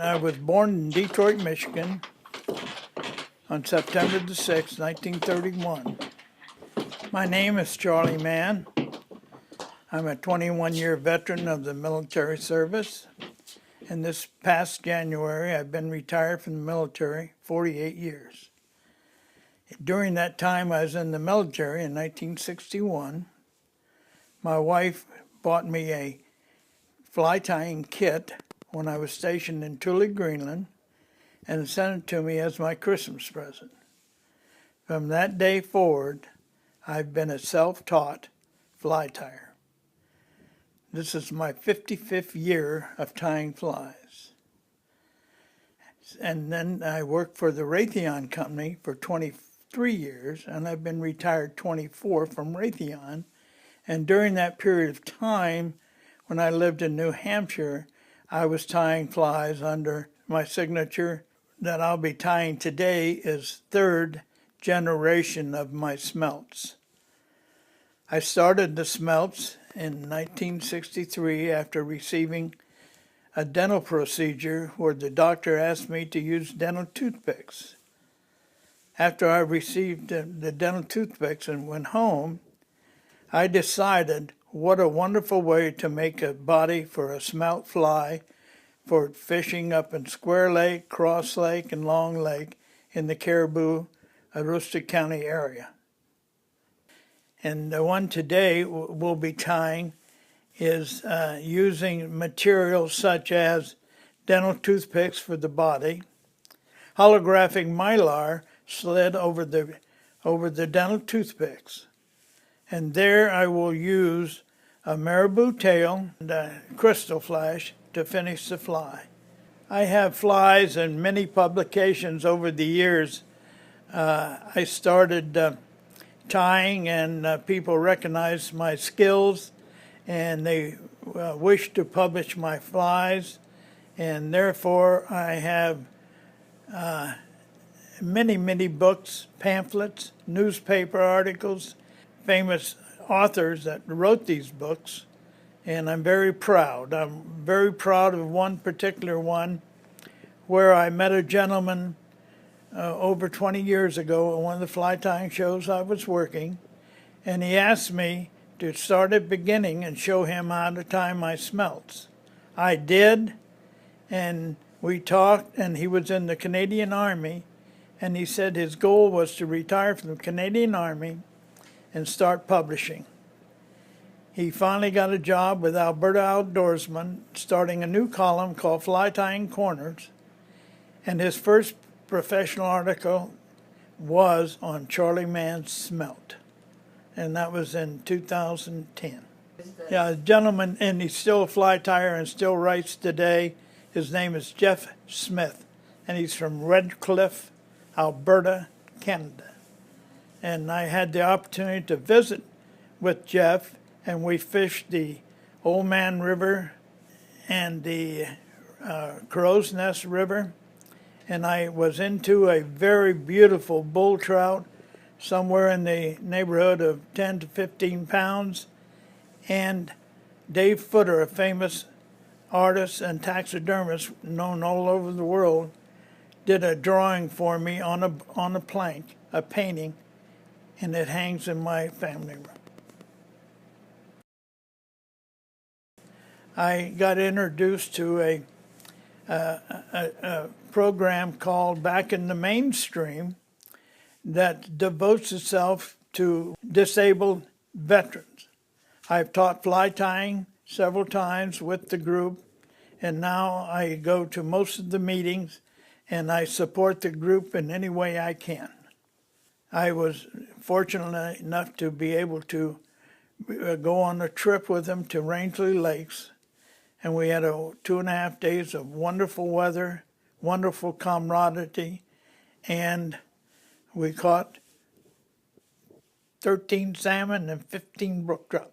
I was born in Detroit, Michigan on September the 6th, 1931. My name is Charlie Mann. I'm a 21-year veteran of the military service. And this past January, I've been retired from the military 48 years. During that time I was in the military in 1961, my wife bought me a fly tying kit when I was stationed in Thule, Greenland, and sent it to me as my Christmas present. From that day forward, I've been a self-taught fly tyer. This is my 55th year of tying flies. And then I worked for the Raytheon Company for 23 years, and I've been retired 24 from Raytheon. And during that period of time, when I lived in New Hampshire, I was tying flies under my signature. That I'll be tying today is third generation of my smelts. I started the smelts in 1963 after receiving a dental procedure where the doctor asked me to use dental toothpicks. After I received the dental toothpicks and went home, I decided what a wonderful way to make a body for a smelt fly for fishing up in Square Lake, Cross Lake, and Long Lake in the Caribou, Aroostook County area. And the one today we'll be tying is using materials such as dental toothpicks for the body, holographic mylar slid over the dental toothpicks. And there I will use a marabou tail and a crystal flash to finish the fly. I have flies in many publications over the years. I started tying and people recognized my skills and they wished to publish my flies, and therefore I have many books, pamphlets, newspaper articles, famous authors that wrote these books, and I'm very proud. I'm very proud of one particular one where I met a gentleman over 20 years ago at one of the fly tying shows I was working, and he asked me to start at the beginning and show him how to tie my smelts. I did, and we talked, and he was in the Canadian Army, and he said his goal was to retire from the Canadian Army and start publishing. He finally got a job with Alberta Outdoorsman, starting a new column called Fly Tying Corners, and his first professional article was on Charlie Mann's smelt, and that was in 2010. Yeah, a gentleman, and he's still a fly tyer and still writes today. His name is Jeff Smith, and he's from Red Cliff, Alberta, Canada. And I had the opportunity to visit with Jeff, and we fished the Old Man River and the Crow's Nest River, and I was into a very beautiful bull trout, somewhere in the neighborhood of 10 to 15 pounds, and Dave Footer, a famous artist and taxidermist known all over the world, did a drawing for me on a plank, a painting, and it hangs in my family room. I got introduced to a program called Back in the Mainstream that devotes itself to disabled veterans. I've taught fly tying several times with the group, and now I go to most of the meetings and I support the group in any way I can. I was fortunate enough to be able to go on a trip with them to Rangeley Lakes, and we had 2.5 days of wonderful weather, wonderful camaraderie, and we caught 13 salmon and 15 brook trout.